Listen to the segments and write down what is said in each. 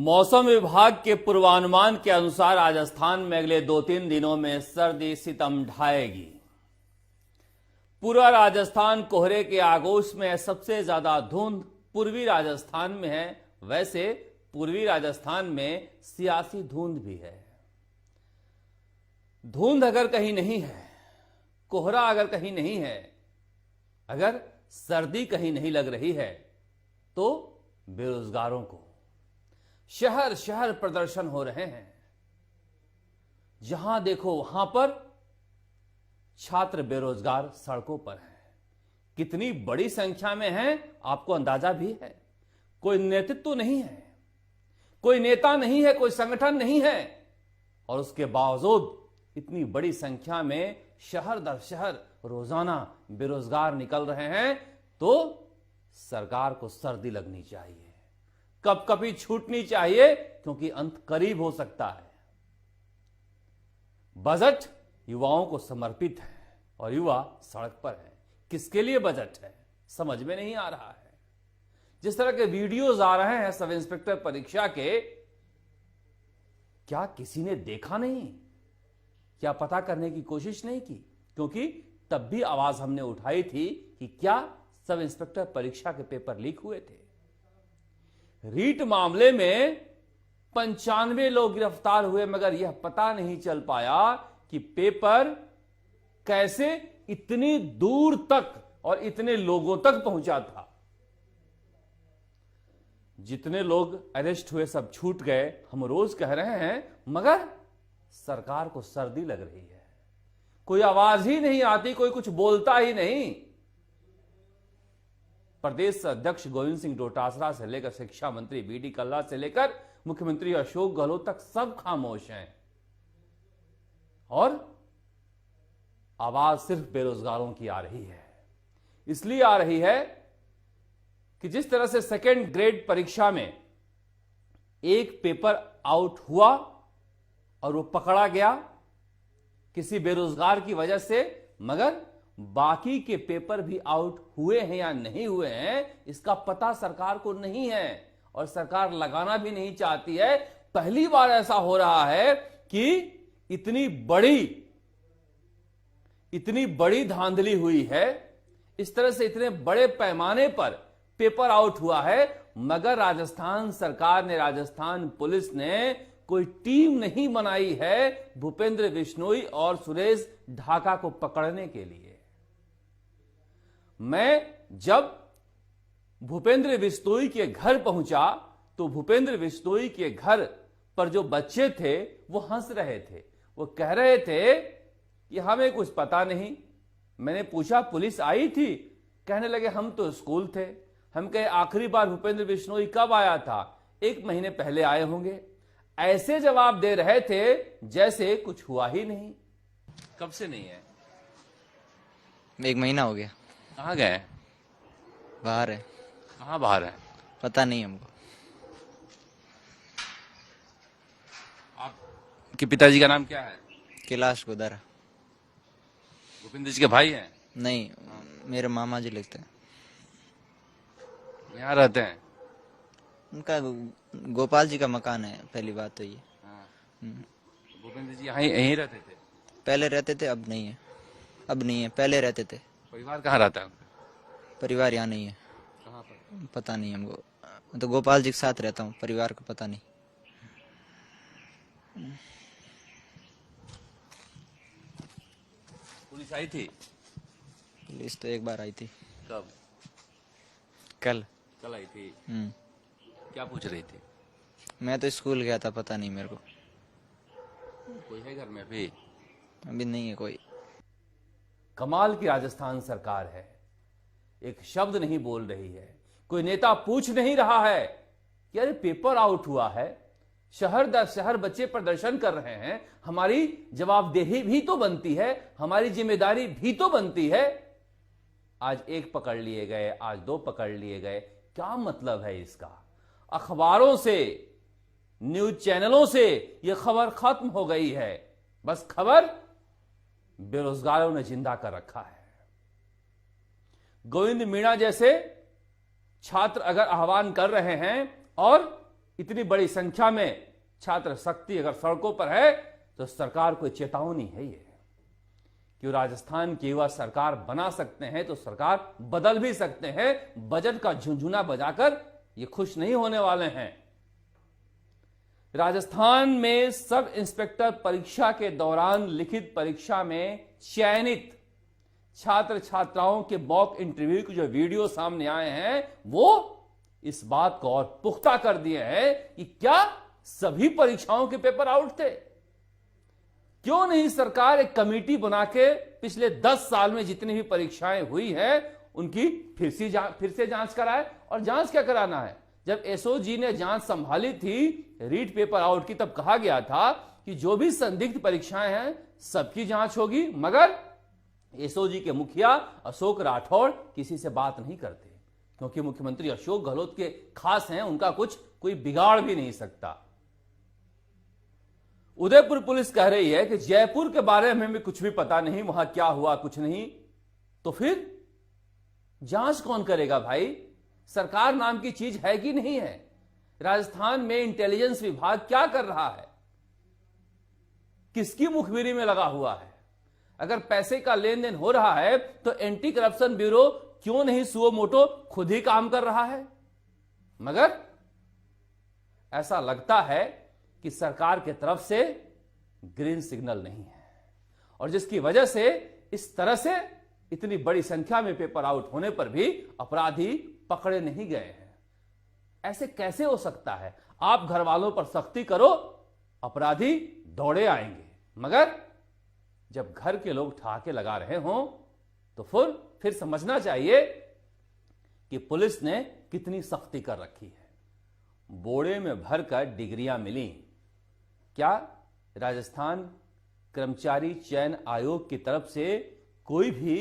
मौसम विभाग के पूर्वानुमान के अनुसार राजस्थान में अगले 2-3 दिनों में सर्दी सितम ढाएगी। पूरा राजस्थान कोहरे के आगोश में है। सबसे ज्यादा धुंध पूर्वी राजस्थान में है। वैसे पूर्वी राजस्थान में सियासी धुंध भी है। धुंध अगर कहीं नहीं है, कोहरा अगर कहीं नहीं है, अगर सर्दी कहीं नहीं लग रही है, तो बेरोजगारों को शहर शहर प्रदर्शन हो रहे हैं। जहां देखो वहां पर छात्र बेरोजगार सड़कों पर हैं। कितनी बड़ी संख्या में हैं आपको अंदाजा भी है। कोई नेतृत्व नहीं है, कोई नेता नहीं है, कोई संगठन नहीं है, और उसके बावजूद इतनी बड़ी संख्या में शहर दर शहर रोजाना बेरोजगार निकल रहे हैं। तो सरकार को सर्दी लगनी चाहिए, कब कभी छूटनी चाहिए, क्योंकि अंत करीब हो सकता है। बजट युवाओं को समर्पित है और युवा सड़क पर है। किसके लिए बजट है समझ में नहीं आ रहा है। जिस तरह के वीडियोज आ रहे हैं सब इंस्पेक्टर परीक्षा के, क्या किसी ने देखा नहीं? क्या पता करने की कोशिश नहीं की? क्योंकि तब भी आवाज हमने उठाई थी कि क्या सब इंस्पेक्टर परीक्षा के पेपर लीक हुए थे। रीट मामले में 95 लोग गिरफ्तार हुए, मगर यह पता नहीं चल पाया कि पेपर कैसे इतनी दूर तक और इतने लोगों तक पहुंचा था। जितने लोग अरेस्ट हुए सब छूट गए, हम रोज कह रहे हैं, मगर सरकार को सर्दी लग रही है। कोई आवाज ही नहीं आती, कोई कुछ बोलता ही नहीं। प्रदेश अध्यक्ष गोविंद सिंह डोटासरा से लेकर शिक्षा मंत्री बीडी कल्ला से लेकर मुख्यमंत्री अशोक गहलोत तक सब खामोश हैं, और आवाज सिर्फ बेरोजगारों की आ रही है। इसलिए आ रही है कि जिस तरह से सेकेंड ग्रेड परीक्षा में एक पेपर आउट हुआ और वो पकड़ा गया किसी बेरोजगार की वजह से, मगर बाकी के पेपर भी आउट हुए हैं या नहीं हुए हैं इसका पता सरकार को नहीं है, और सरकार लगाना भी नहीं चाहती है। पहली बार ऐसा हो रहा है कि इतनी बड़ी धांधली हुई है, इस तरह से इतने बड़े पैमाने पर पेपर आउट हुआ है, मगर राजस्थान सरकार ने, राजस्थान पुलिस ने कोई टीम नहीं बनाई है भूपेंद्र बिश्नोई और सुरेश ढाका को पकड़ने के लिए। मैं जब भूपेंद्र बिश्नोई के घर पहुंचा तो भूपेंद्र बिश्नोई के घर पर जो बच्चे थे वो हंस रहे थे। वो कह रहे थे कि हमें कुछ पता नहीं। मैंने पूछा पुलिस आई थी? कहने लगे हम तो स्कूल थे। हम कहे आखिरी बार भूपेंद्र बिश्नोई कब आया था? 1 महीने पहले आए होंगे। ऐसे जवाब दे रहे थे जैसे कुछ हुआ ही नहीं। कब से नहीं है? 1 महीना हो गया। कहाँ गए? बाहर है। कहाँ बाहर है? पता नहीं हमको। आपके पिताजी का नाम क्या है? कैलाश गोदारा। भूपेंद्र जी के भाई हैं? नहीं, मेरे मामा जी लिखते हैं। यहाँ रहते हैं? उनका गोपाल जी का मकान है। पहली बात तो ये। भूपेंद्र जी यहाँ यहीं रहते थे? पहले रहते थे, अब नहीं है। अब नहीं है, पहले रहते थे। परिवार कहाँ रहता है उनका? परिवार यहाँ नहीं है। कहाँ पर? पता नहीं हमको। मैं तो गोपाल जी के साथ रहता हूँ, परिवार को पता नहीं। पुलिस आई थी? पुलिस तो एक बार आई थी। कब? कल आई थी। क्या पूछ रही थी? मैं तो स्कूल गया था, पता नहीं मेरे को। कोई है घर में अभी? अभी नहीं है कोई। कमाल की राजस्थान सरकार है। एक शब्द नहीं बोल रही है। कोई नेता पूछ नहीं रहा है कि अरे पेपर आउट हुआ है, शहर दर शहर बच्चे प्रदर्शन कर रहे हैं, हमारी जवाबदेही भी तो बनती है, हमारी जिम्मेदारी भी तो बनती है। आज 1 पकड़ लिए गए, आज 2 पकड़ लिए गए। क्या मतलब है इसका? अखबारों से, न्यूज चैनलों से यह खबर खत्म हो गई है। बस खबर बेरोजगारों ने जिंदा कर रखा है। गोविंद मीणा जैसे छात्र अगर आह्वान कर रहे हैं और इतनी बड़ी संख्या में छात्र शक्ति अगर सड़कों पर है तो सरकार को चेतावनी है ये कि राजस्थान की युवा सरकार बना सकते हैं तो सरकार बदल भी सकते हैं। बजट का झुंझुना बजाकर ये खुश नहीं होने वाले हैं। राजस्थान में सब इंस्पेक्टर परीक्षा के दौरान लिखित परीक्षा में चयनित छात्र छात्राओं के मॉक इंटरव्यू के जो वीडियो सामने आए हैं वो इस बात को और पुख्ता कर दिए हैं कि क्या सभी परीक्षाओं के पेपर आउट थे। क्यों नहीं सरकार एक कमेटी बना के पिछले 10 साल में जितनी भी परीक्षाएं हुई हैं उनकी फिर से जांच कराए। और जांच क्या कराना है, जब एसओजी ने जांच संभाली थी रीट पेपर आउट की तब कहा गया था कि जो भी संदिग्ध परीक्षाएं हैं सबकी जांच होगी, मगर एसओजी के मुखिया अशोक राठौड़ किसी से बात नहीं करते क्योंकि मुख्यमंत्री अशोक गहलोत के खास हैं, उनका कुछ कोई बिगाड़ भी नहीं सकता। उदयपुर पुलिस कह रही है कि जयपुर के बारे में भी कुछ भी पता नहीं, वहां क्या हुआ कुछ नहीं, तो फिर जांच कौन करेगा भाई? सरकार नाम की चीज है कि नहीं है? राजस्थान में इंटेलिजेंस विभाग क्या कर रहा है? किसकी मुखबिरी में लगा हुआ है? अगर पैसे का लेन देन हो रहा है तो एंटी करप्शन ब्यूरो क्यों नहीं सुओ मोटो खुद ही काम कर रहा है? मगर ऐसा लगता है कि सरकार की तरफ से ग्रीन सिग्नल नहीं है और जिसकी वजह से इस तरह से इतनी बड़ी संख्या में पेपर आउट होने पर भी अपराधी पकड़े नहीं गए हैं। ऐसे कैसे हो सकता है? आप घर वालों पर सख्ती करो, अपराधी दौड़े आएंगे, मगर जब घर के लोग ठहाके लगा रहे हों तो फिर समझना चाहिए कि पुलिस ने कितनी सख्ती कर रखी है। बोड़े में भरकर डिग्रियां मिली। क्या राजस्थान कर्मचारी चयन आयोग की तरफ से कोई भी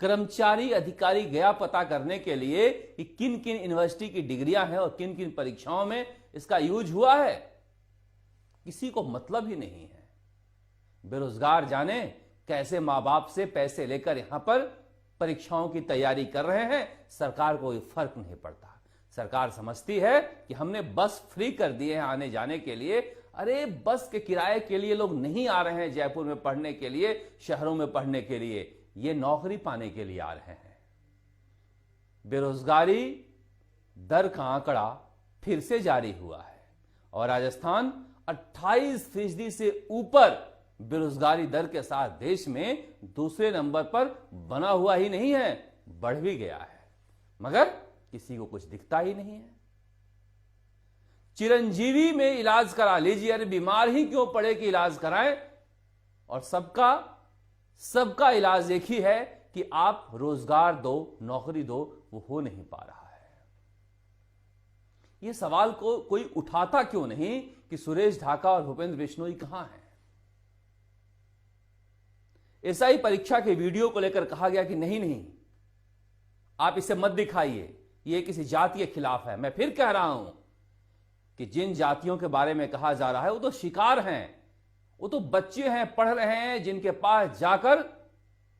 कर्मचारी अधिकारी गया पता करने के लिए कि किन किन यूनिवर्सिटी की डिग्रियां हैं और किन किन परीक्षाओं में इसका यूज हुआ है? किसी को मतलब ही नहीं है। बेरोजगार जाने कैसे मां बाप से पैसे लेकर यहां पर परीक्षाओं की तैयारी कर रहे हैं, सरकार को कोई फर्क नहीं पड़ता। सरकार समझती है कि हमने बस फ्री कर दिए हैं आने जाने के लिए। अरे बस के किराए के लिए लोग नहीं आ रहे हैं जयपुर में पढ़ने के लिए, शहरों में पढ़ने के लिए, ये नौकरी पाने के लिए आ रहे हैं। बेरोजगारी दर का आंकड़ा फिर से जारी हुआ है और राजस्थान 28% से ऊपर बेरोजगारी दर के साथ देश में दूसरे नंबर पर बना हुआ ही नहीं है, बढ़ भी गया है, मगर किसी को कुछ दिखता ही नहीं है। चिरंजीवी में इलाज करा लीजिए, अरे बीमार ही क्यों पड़े कि इलाज कराएं, और सबका इलाज एक ही है कि आप रोजगार दो, नौकरी दो, वो हो नहीं पा रहा है। यह सवाल को कोई उठाता क्यों नहीं कि सुरेश ढाका और भूपेंद्र बिश्नोई कहां हैं? एसआई परीक्षा के वीडियो को लेकर कहा गया कि नहीं, आप इसे मत दिखाइए, यह किसी जाति के खिलाफ है। मैं फिर कह रहा हूं कि जिन जातियों के बारे में कहा जा रहा है वो तो शिकार हैं, वो तो बच्चे हैं, पढ़ रहे हैं, जिनके पास जाकर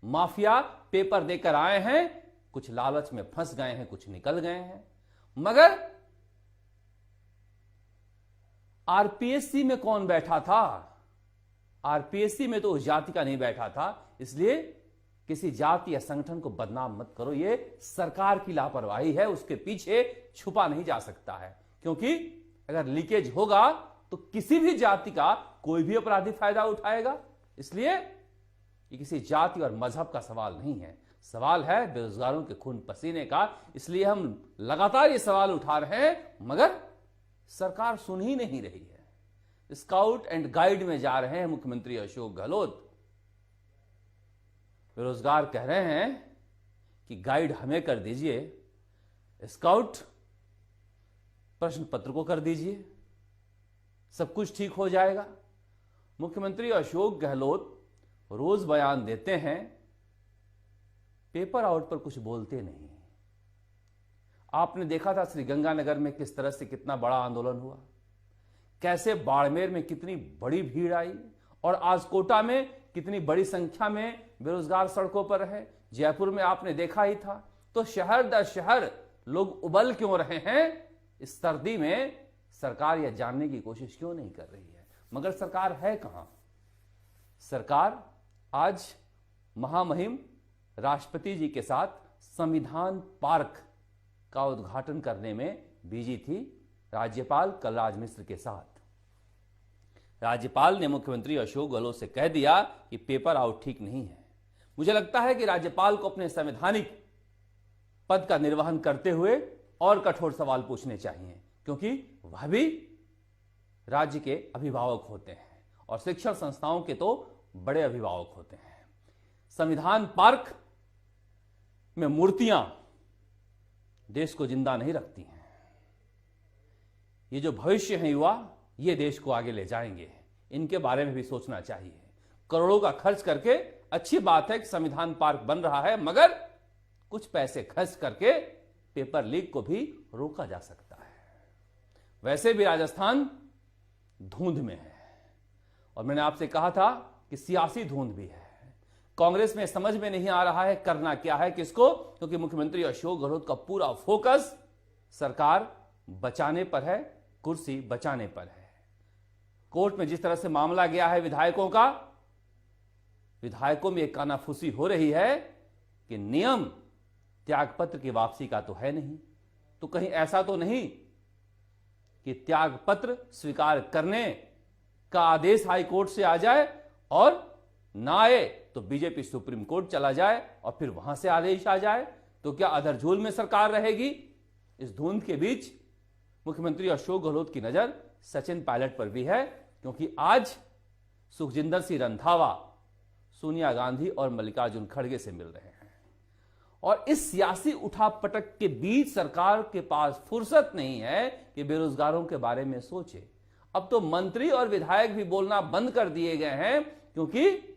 माफिया पेपर देकर आए हैं, कुछ लालच में फंस गए हैं, कुछ निकल गए हैं। मगर आरपीएससी में कौन बैठा था? आरपीएससी में तो उस जाति का नहीं बैठा था, इसलिए किसी जाति या संगठन को बदनाम मत करो। यह सरकार की लापरवाही है, उसके पीछे छुपा नहीं जा सकता है, क्योंकि अगर लीकेज होगा तो किसी भी जाति का कोई भी अपराधी फायदा उठाएगा। इसलिए ये किसी जाति और मजहब का सवाल नहीं है, सवाल है बेरोजगारों के खून पसीने का। इसलिए हम लगातार ये सवाल उठा रहे हैं, मगर सरकार सुन ही नहीं रही है। स्काउट एंड गाइड में जा रहे हैं मुख्यमंत्री अशोक गहलोत। बेरोजगार कह रहे हैं कि गाइड हमें कर दीजिए, स्काउट प्रश्न पत्र को कर दीजिए, सब कुछ ठीक हो जाएगा। मुख्यमंत्री अशोक गहलोत रोज बयान देते हैं, पेपर आउट पर कुछ बोलते नहीं। आपने देखा था श्रीगंगानगर में किस तरह से कितना बड़ा आंदोलन हुआ, कैसे बाड़मेर में कितनी बड़ी भीड़ आई, और आज कोटा में कितनी बड़ी संख्या में बेरोजगार सड़कों पर है। जयपुर में आपने देखा ही था। तो शहर दर शहर लोग उबल क्यों रहे हैं? इस सर्दी में सरकार यह जानने की कोशिश क्यों नहीं कर रही है? मगर सरकार है कहां? सरकार आज महामहिम राष्ट्रपति जी के साथ संविधान पार्क का उद्घाटन करने में बिजी थी, राज्यपाल कलराज मिश्र के साथ। राज्यपाल ने मुख्यमंत्री अशोक गहलोत से कह दिया कि पेपर आउट ठीक नहीं है। मुझे लगता है कि राज्यपाल को अपने संवैधानिक पद का निर्वहन करते हुए और कठोर सवाल पूछने चाहिए, क्योंकि वह भी राज्य के अभिभावक होते हैं और शिक्षण संस्थाओं के तो बड़े अभिभावक होते हैं। संविधान पार्क में मूर्तियां देश को जिंदा नहीं रखती हैं। ये जो भविष्य है युवा, ये देश को आगे ले जाएंगे, इनके बारे में भी सोचना चाहिए। करोड़ों का खर्च करके अच्छी बात है कि संविधान पार्क बन रहा है, मगर कुछ पैसे खर्च करके पेपर लीक को भी रोका जा सकता है। वैसे भी राजस्थान धुंध में है और मैंने आपसे कहा था कि सियासी धुंध भी है। कांग्रेस में समझ में नहीं आ रहा है करना क्या है किसको, क्योंकि मुख्यमंत्री अशोक गहलोत का पूरा फोकस सरकार बचाने पर है, कुर्सी बचाने पर है। कोर्ट में जिस तरह से मामला गया है विधायकों का, विधायकों में एक कानाफूसी हो रही है कि नियम त्यागपत्र की वापसी का तो है नहीं, तो कहीं ऐसा तो नहीं कि त्यागपत्र स्वीकार करने का आदेश हाई कोर्ट से आ जाए और ना आए तो बीजेपी सुप्रीम कोर्ट चला जाए और फिर वहां से आदेश आ जाए, तो क्या अधरझूल में सरकार रहेगी? इस धुंध के बीच मुख्यमंत्री अशोक गहलोत की नजर सचिन पायलट पर भी है, क्योंकि आज सुखजिंदर सिंह रंधावा सोनिया गांधी और मल्लिकार्जुन खड़गे से मिल रहे हैं और इस सियासी उठापटक के बीच सरकार के पास फुर्सत नहीं है कि बेरोजगारों के बारे में सोचे। अब तो मंत्री और विधायक भी बोलना बंद कर दिए गए हैं, क्योंकि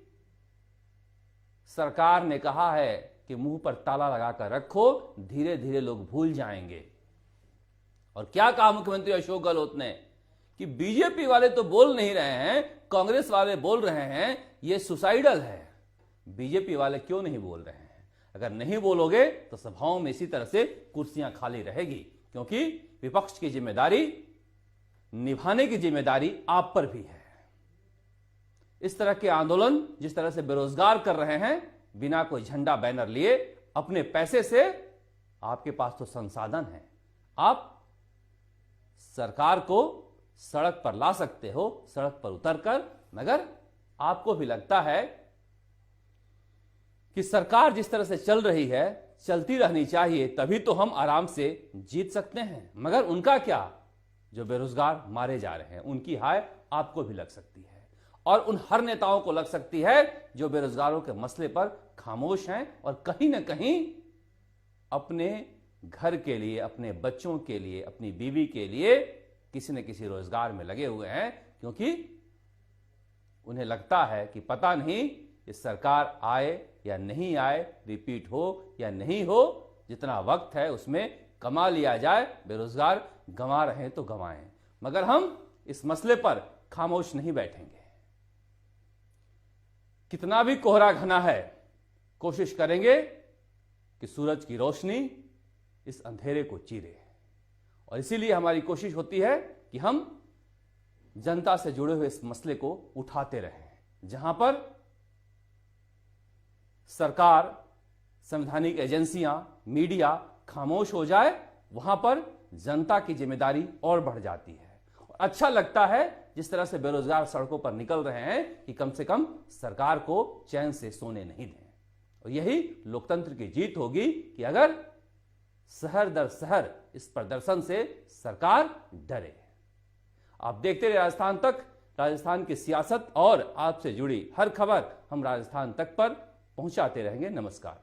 सरकार ने कहा है कि मुंह पर ताला लगाकर रखो, धीरे धीरे लोग भूल जाएंगे। और क्या कहा मुख्यमंत्री अशोक गहलोत ने कि बीजेपी वाले तो बोल नहीं रहे हैं, कांग्रेस वाले बोल रहे हैं, ये सुसाइडल है। बीजेपी वाले क्यों नहीं बोल रहे हैं? अगर नहीं बोलोगे तो सभाओं में इसी तरह से कुर्सियां खाली रहेगी, क्योंकि विपक्ष की जिम्मेदारी निभाने की जिम्मेदारी आप पर भी है। इस तरह के आंदोलन जिस तरह से बेरोजगार कर रहे हैं बिना कोई झंडा बैनर लिए अपने पैसे से, आपके पास तो संसाधन है, आप सरकार को सड़क पर ला सकते हो, सड़क पर उतरकर। मगर आपको भी लगता है कि सरकार जिस तरह से चल रही है चलती रहनी चाहिए, तभी तो हम आराम से जीत सकते हैं। मगर उनका क्या, जो बेरोजगार मारे जा रहे हैं उनकी हाय आपको भी लग सकती है और उन हर नेताओं को लग सकती है जो बेरोजगारों के मसले पर खामोश हैं और कहीं ना कहीं अपने घर के लिए, अपने बच्चों के लिए, अपनी बीवी के लिए किसी न किसी रोजगार में लगे हुए हैं, क्योंकि उन्हें लगता है कि पता नहीं इस सरकार आए या नहीं आए, रिपीट हो या नहीं हो, जितना वक्त है उसमें कमा लिया जाए, बेरोजगार गंवा रहे हैं तो गंवाएं। मगर हम इस मसले पर खामोश नहीं बैठेंगे। कितना भी कोहरा घना है, कोशिश करेंगे कि सूरज की रोशनी इस अंधेरे को चीरे। और इसीलिए हमारी कोशिश होती है कि हम जनता से जुड़े हुए इस मसले को उठाते रहें। जहां पर सरकार, संवैधानिक एजेंसियां, मीडिया खामोश हो जाए, वहां पर जनता की जिम्मेदारी और बढ़ जाती है। और अच्छा लगता है जिस तरह से बेरोजगार सड़कों पर निकल रहे हैं कि कम से कम सरकार को चैन से सोने नहीं दें। और यही लोकतंत्र की जीत होगी कि अगर शहर दर शहर इस प्रदर्शन से सरकार डरे। आप देखते रहे राजस्थान तक, राजस्थान की सियासत और आपसे जुड़ी हर खबर हम राजस्थान तक पर पहुंचाते रहेंगे। नमस्कार।